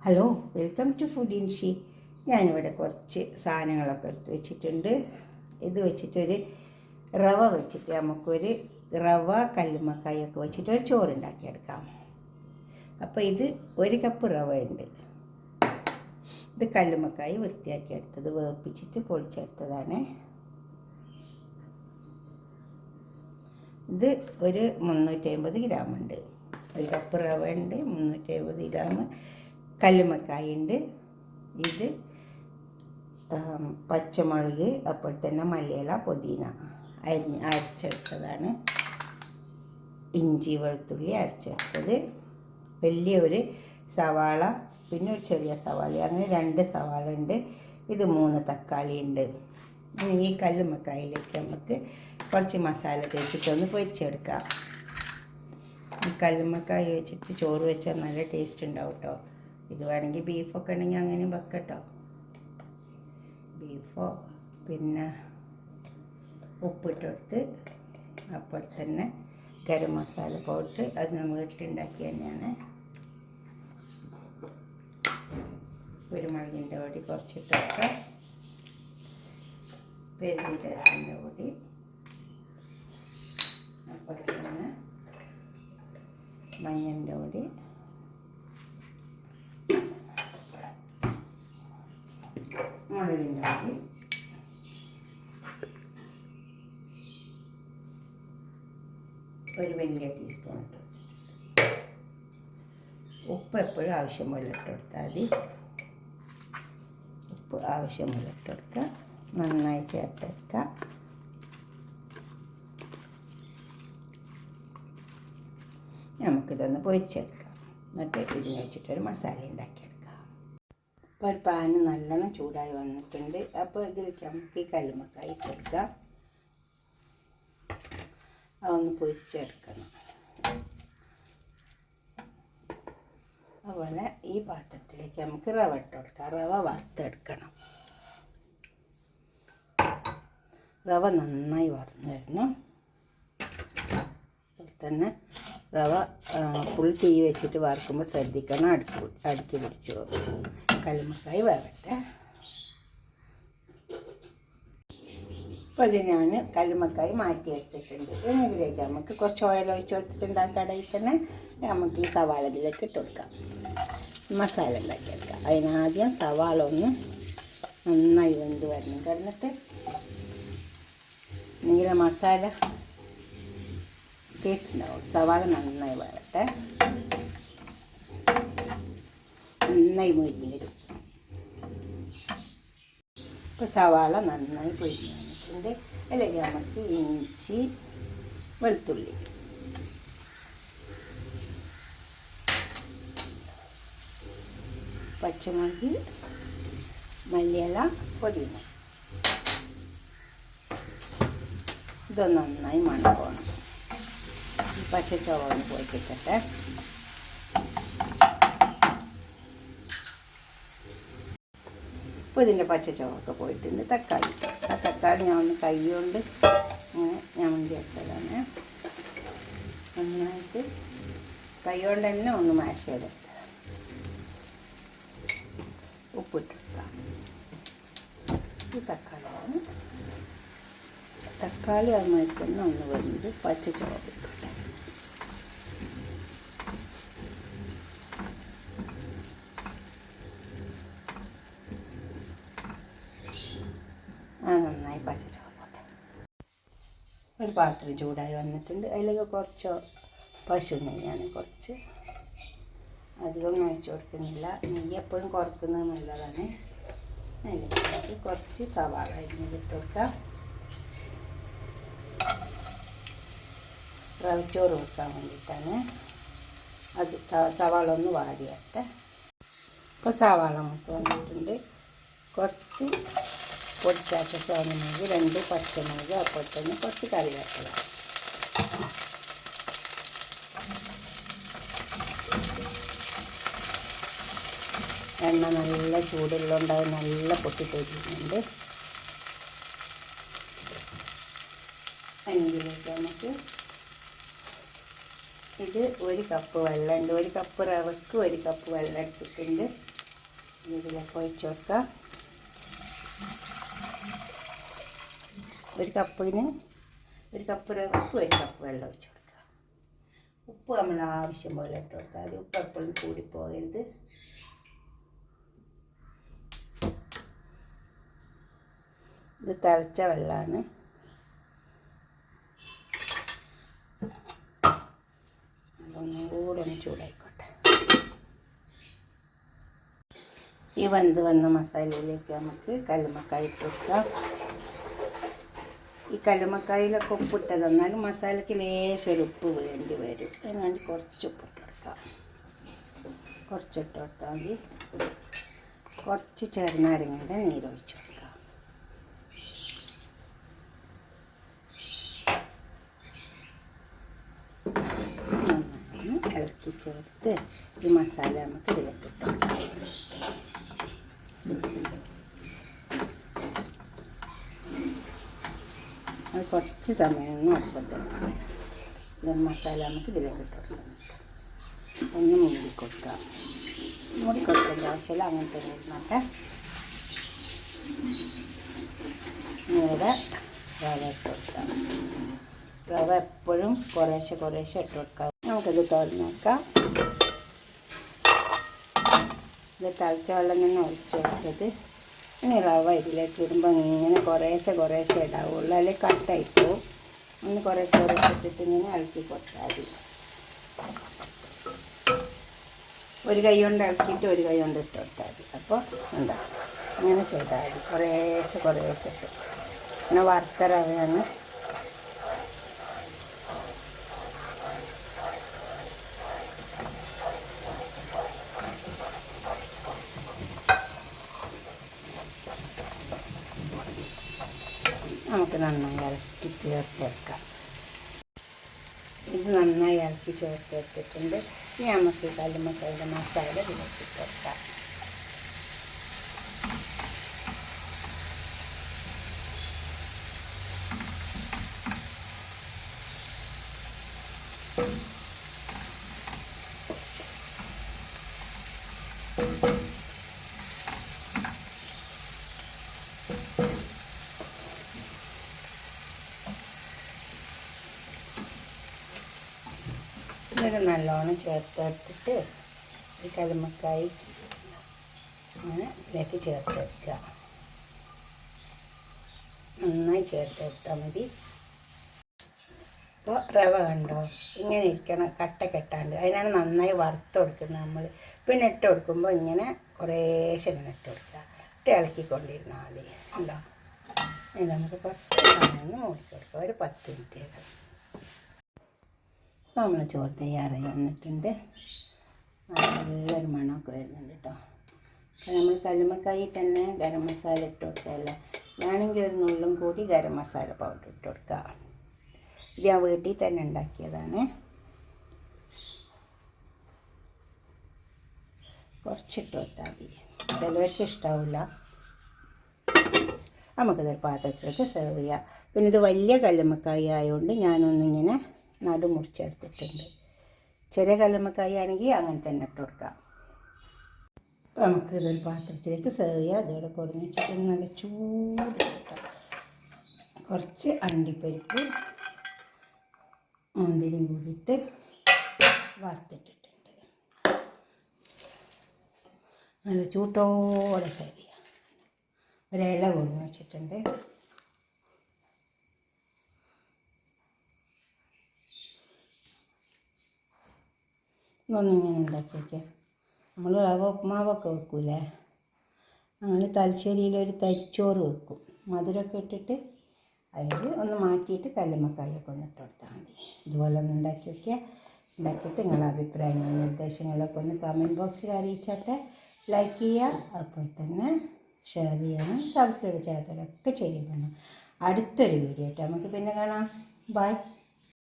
Hello, welcome to food ഇൻഷി. ഞാനിവിടെ കുറച്ച് സാധനങ്ങളൊക്കെ എടുത്ത് വെച്ചിട്ടുണ്ട്. ഇത് വെച്ചിട്ടൊരു റവ വെച്ചിട്ട് നമുക്കൊരു റവ കല്ലുമ്മക്കായൊക്കെ വെച്ചിട്ടൊരു ചോറുണ്ടാക്കിയെടുക്കാം. അപ്പോൾ ഇത് 1 കപ്പ് റവ ഉണ്ട്. ഇത് കല്ലുമ്മക്കായ വൃത്തിയാക്കി എടുത്തത്, വേപ്പിച്ചിട്ട് പൊളിച്ചെടുത്തതാണ്. ഇത് ഒരു 350 ഗ്രാം ഉണ്ട്. 1 കപ്പ് റവ ഉണ്ട്, 350 ഗ്രാം കല്ലുമ്മക്കായ ഉണ്ട്. ഇത് പച്ചമുളക്, അപ്പോൾ തന്നെ മല്ലിയില, പുതിന അരച്ചെടുത്തതാണ്. ഇഞ്ചി വെളുത്തുള്ളി അരച്ചെടുത്തത്, വലിയൊരു സവാള, പിന്നെ ഒരു ചെറിയ സവാള, അങ്ങനെ 2 സവാള ഉണ്ട്. ഇത് 3 തക്കാളി ഉണ്ട്. ഈ കല്ലുമ്മക്കായയിലേക്ക് നമുക്ക് കുറച്ച് മസാല തേച്ചിട്ടൊന്ന് പൊരിച്ചെടുക്കാം. ഈ കല്ലുമ്മക്കായ വെച്ചിട്ട് ചോറ് വെച്ചാൽ നല്ല ടേസ്റ്റ് ഉണ്ടാവും കേട്ടോ. ഇത് വേണമെങ്കിൽ ബീഫൊക്കെ ഉണ്ടെങ്കിൽ അങ്ങനെയും വെക്കട്ടോ. ബീഫോ പിന്നെ ഉപ്പിട്ടെടുത്ത്, അപ്പോൾ തന്നെ ഗരം മസാല പൗഡർ, അത് നമ്മൾ വീട്ടിലുണ്ടാക്കി തന്നെയാണ്. കുരുമുളകിൻ്റെ പൊടി കുറച്ചിട്ടൊക്കെ, പെരുംജീരകത്തിൻ്റെ പൊടി, അപ്പോൾ തന്നെ മഞ്ഞളിൻ്റെ പൊടി, മുളകിൻ്റെ പൊടി, ഒരു വലിയ ടീസ്പൂൺ ഇട്ട് വെച്ചിട്ടുണ്ട്. ഉപ്പ് എപ്പോഴും ആവശ്യം പോലെ ഇട്ട് കൊടുത്താൽ മതി. ഉപ്പ് ആവശ്യം പോലെ ഇട്ട് കൊടുക്കുക, നന്നായി ചേർത്തെടുക്കുക. നമുക്കിതൊന്ന് പൊരിച്ചെടുക്കാം. എന്നിട്ട് ഇതിന് വെച്ചിട്ടൊരു മസാല ഉണ്ടാക്കിയെടുക്കാം. അപ്പോൾ ഒരു പാന് നല്ലോണം ചൂടായി വന്നിട്ടുണ്ട്. അപ്പോൾ ഇതിലേക്ക് നമുക്ക് ഈ കല്ലുമ്മക്കായ ഇട്ട് കൊടുക്കാം. അതൊന്ന് പൊരിച്ചെടുക്കണം. അതുപോലെ ഈ പാത്രത്തിലേക്ക് നമുക്ക് റവ ഇട്ട് കൊടുക്കാം. റവ വറുത്തെടുക്കണം. റവ നന്നായി വറന്ന് വരണം. അതുപോലെ തന്നെ റവ ഫുൾ തീ വെച്ചിട്ട് വറുക്കുമ്പോൾ ശ്രദ്ധിക്കണം, അടുക്കി പിടിച്ചു പോകും. കല്ലുമ്മക്കായ വേവട്ടെ. അപ്പോൾ അത് ഞാൻ കല്ലുമ്മക്കായ മാറ്റിയെടുത്തിട്ടുണ്ട്. ഇനി ഇതിലേക്ക് നമുക്ക് കുറച്ച് ഓയിൽ ഒഴിച്ച് കൊടുത്തിട്ടുണ്ട്. ആ കടയിൽ തന്നെ നമുക്ക് ഈ സവാള ഇതിലേക്ക് ഇട്ട് കൊടുക്കാം. മസാല ഉണ്ടാക്കിയെടുക്കാം. അതിനാദ്യം സവാള ഒന്ന് നന്നായി വെന്ത് വരണം. കിടന്നിട്ട് നീല മസാല ടേസ്റ്റ് ഉണ്ടാവും. സവാള നന്നായി വരട്ടെ, നന്നായി മൊരിഞ്ഞ് വരും. ഇപ്പോൾ സവാള നന്നായി പൊരിഞ്ഞ് വന്നിട്ടുണ്ട്. അല്ലെങ്കിൽ നമുക്ക് ഇഞ്ചി, വെളുത്തുള്ളി, പച്ചമുളക്, മല്ലിയില, പുതിന, ഇത് നന്നായി മണക്കണം. പച്ചച്ചോളൊന്ന് പോയിക്കിട്ടെ. ഇപ്പോൾ ഇതിൻ്റെ പച്ചച്ചോളൊക്കെ പോയിട്ടുണ്ട്. തക്കാളി, ആ തക്കാളി ഞാൻ ഒന്ന് കൈ കൊണ്ട് അങ്ങനെ ഞമണ്ടി വെച്ചതാണ്. നന്നായിട്ട് കൈ കൊണ്ട് തന്നെ ഒന്ന് മാഷ് ചെയ്തെടുത്തത്. ഉപ്പിട്ടെടുക്കാം. ഈ തക്കാളിയാണ്. തക്കാളി അതുമായി തന്നെ ഒന്ന് വെന്ത് പച്ചച്ചോളം ഇട്ടു. നന്നായി പച്ചച്ചോളം പോട്ടെ. ഒരു പാത്രം ചൂടായി വന്നിട്ടുണ്ട്. അതിലേക്ക് കുറച്ച് പശു നെയ്യാണ്, കുറച്ച് അധികം ഒഴിച്ച് കൊടുക്കുന്നില്ല. നെയ്യ് എപ്പോഴും കുറക്കുന്നത് നല്ലതാണ്. അതിലേക്ക് കുറച്ച് സവാള അരിഞ്ഞിട്ട് കൊടുക്കാം. റവച്ചോറ് വെക്കാൻ വേണ്ടിയിട്ടാണ്. അത് സവാള ഒന്ന് വാടിയട്ടെ. ഇപ്പോൾ സവാള മുട്ട് വന്നിട്ടുണ്ട്. കുറച്ച് പൊടിക്കാത്ത ചുവന്നുമുളക്, 2 പച്ചമുളക്, അപ്പോൾ തന്നെ കുറച്ച് കറിവേപ്പില. എണ്ണ നല്ല ചൂടുള്ളതുകൊണ്ട് അത് നല്ല പൊട്ടിപ്പൊരിക്കുന്നുണ്ട്. അതിലേക്ക് നമുക്ക് ഇത് 1 കപ്പ് വെള്ളമുണ്ട്. 1 കപ്പ് റവയ്ക്ക് 1 കപ്പ് വെള്ളം എടുത്തിട്ടുണ്ട്. ഇതിലേക്ക് ഒഴിച്ച് കൊടുക്കാം. ഒരു കപ്പിന് ഒരു കപ്പ് ഉപ്പ്, ഒരു കപ്പ് വെള്ളം ഒഴിച്ച് കൊടുക്കുക. ഉപ്പ് നമ്മൾ ആവശ്യം പോലെ ഇട്ട് കൊടുത്താൽ മതി. ഉപ്പ് എപ്പോഴും കൂടിപ്പോകരുത്. ഇത് തിളച്ച വെള്ളമാണ്. അതൊന്നും കൂടെ ഒന്ന് ചൂടായിക്കോട്ടെ. ഈ വെന്ത് വന്ന മസാലയിലേക്ക് നമുക്ക് കല്ലുമ്മക്കായ ഇട്ട് കൊടുക്കാം. ഈ കല്ലുമ്മക്കായിലൊക്കെ ഉപ്പിട്ട് തന്നാലും മസാലയ്ക്ക് ലേശം ഒരു ഉപ്പ് വേണ്ടി വരും. അതിനുവേണ്ടി കുറച്ച് ഉപ്പിട്ട് കൊടുക്കാം. കുറച്ചിട്ട് കൊടുത്താൽ മതി. കുറച്ച് ചെറുനാരങ്ങയുടെ നീരൊഴിച്ച് കൊടുക്കാം. ഇളക്കി ചേർത്ത് ഈ മസാല നമുക്ക് ഇതിലേക്ക് ഇട്ട് കൊടുക്കാം. അത് കുറച്ച് സമയം ഒന്ന് അടുപ്പത്തിട്ട് മസാല നമുക്ക് ഇതിലേക്ക് ഇട്ട് കൊടുക്കാം. ഒന്ന് മൂടിക്കൊടുക്കാം. മൂടിക്കൊടുക്കേണ്ട ആവശ്യമില്ല, അങ്ങനെ തന്നെ ഇരുന്നോട്ടെ. നേരെ റവ ഇട്ട് കൊടുക്കാം. റവ എപ്പോഴും കുറേശ്ശെ കുറേശ്ശെ ഇട്ട് കൊടുക്കാം. നമുക്കിത് തുറന്ന് നോക്കാം. ഇത് തിളച്ച വെള്ളം തന്നെ ഒഴിച്ച് കൊടുത്തത്. ഇനി റവ ഇതിലേക്ക് ഇടുമ്പോൾ ഇങ്ങനെ കുറേശ്ശെ കുറേശ്ശെ ഇടാവുള്ളൂ, അല്ലെങ്കിൽ കട്ടായിപ്പോവും. ഒന്ന് കുറേശ്ശെ കുറേശ്ശെ ഇട്ടിട്ട് ഇങ്ങനെ ഇളക്കി കൊടുത്താൽ മതി. ഒരു കൈ കൊണ്ട് ഇളക്കിയിട്ട് ഒരു കൈ കൊണ്ട് ഇട്ട് കൊടുത്താൽ മതി. അപ്പോൾ എന്താ ഇങ്ങനെ ചെയ്താൽ മതി. കുറേശ്ശെ കുറേശ്ശെ ഇട്ട് പിന്നെ വറുത്ത റവയാണ്. നമുക്ക് നന്നായി ഇളക്കി ചേർത്തെടുക്കാം. ഇത് നന്നായി ഇളക്കി ചേർത്തെടുത്തിട്ടുണ്ട്. ഇനി നമുക്ക് കല്ലുമ്മക്കായുടെ മസാല ഇതിലേക്ക് ഇട്ടെടുക്കാം. ഇത് നല്ലോണം ചേർത്തെടുത്തിട്ട് ഈ കല്ലുമ്മക്കായി അങ്ങനെ ഇതിലേക്ക് ചേർത്തെടുക്കുക. നന്നായി ചേർത്തെടുത്താൽ മതി. അപ്പോൾ റവ കണ്ടോ ഇങ്ങനെ ഇരിക്കണം, കട്ട കെട്ടാണ്ട്. അതിനാണ് നന്നായി വറുത്ത് കൊടുക്കുന്നത് നമ്മൾ. പിന്നെ ഇട്ട് കൊടുക്കുമ്പോൾ ഇങ്ങനെ കുറേശ്ശെ ഇങ്ങനെ ഇട്ട് കൊടുക്കുക. ഇട്ട് ഇളക്കിക്കൊണ്ടിരുന്നാൽ മതി. ഉണ്ടോ? ഇനി നമുക്ക് കുറച്ച് സമയം മൂടി കൊടുക്കുക. ഒരു 10 മിനിറ്റ്. നമ്മൾ ചോറ് തയ്യാറായി വന്നിട്ടുണ്ട്. നല്ലൊരു മണമൊക്കെ വരുന്നുണ്ട് കേട്ടോ. നമ്മൾ കല്ലുമ്മക്കായി തന്നെ ഗരം മസാല ഇട്ട് കൊടുത്തതല്ലേ. വേണമെങ്കിൽ ഒരു നുള്ളും കൂടി ഗരം മസാല പൗഡർ ഇട്ട് കൊടുക്കുക. ഇത് ഞാൻ വീട്ടിൽ തന്നെ ഉണ്ടാക്കിയതാണ്. കുറച്ചിട്ട് കൊടുത്താൽ മതി. ചിലവർക്ക് ഇഷ്ടാവില്ല. നമുക്കിതൊരു പാത്രത്തിലേക്ക് സെർവ് ചെയ്യാം. പിന്നെ ഇത് വലിയ കല്ലുമ്മക്കായി ആയതുകൊണ്ട് ഞാനൊന്നിങ്ങനെ നടുമുറിച്ചെടുത്തിട്ടുണ്ട്. ചെറിയ കല്ലുമ്മക്കായി ആണെങ്കിൽ അങ്ങനെ തന്നെ ഇട്ട് കൊടുക്കാം. അപ്പോൾ നമുക്കിതൊരു പാത്രത്തിലേക്ക് സെർവ് ചെയ്യാം. അതോടെ കൊടുന്ന് വെച്ചിട്ട് നല്ല ചൂട് കിട്ടാം. കുറച്ച് അണ്ടിപ്പരിപ്പ് മുന്തിരിയും കൂടിയിട്ട് വറുത്തിട്ടിട്ടുണ്ട്. നല്ല ചൂട്ടോടെ സെർവ് ചെയ്യാം. ഒരില കൊടുന്ന് വെച്ചിട്ടുണ്ട്. ഇതൊന്നിങ്ങനെ ഉണ്ടാക്കി വയ്ക്കുക. നമ്മൾ റവ ഉപ്പുമാവൊക്കെ വെക്കൂലേ, നമ്മൾ തലശ്ശേരിയിലൊരു തരിച്ചോറ് വെക്കും. മധുരമൊക്കെ ഇട്ടിട്ട് അതിൽ ഒന്ന് മാറ്റിയിട്ട് കല്ലുമ്മക്കായൊക്കെ ഒന്ന് ഇട്ട് കൊടുത്താൽ മതി. ഇതുപോലെ ഒന്ന് ഉണ്ടാക്കി വയ്ക്കുക. ഉണ്ടാക്കിയിട്ട് നിങ്ങളുടെ അഭിപ്രായങ്ങളും നിർദ്ദേശങ്ങളൊക്കെ ഒന്ന് കമൻറ്റ് ബോക്സിൽ അറിയിച്ചാട്ടെ. ലൈക്ക് ചെയ്യുക, അതുപോലെ തന്നെ ഷെയർ ചെയ്യണം. സബ്സ്ക്രൈബ് ചെയ്യാത്തവരൊക്കെ ചെയ്യണം. അടുത്തൊരു വീഡിയോ ആയിട്ട് നമുക്ക് പിന്നെ കാണാം. ബൈ.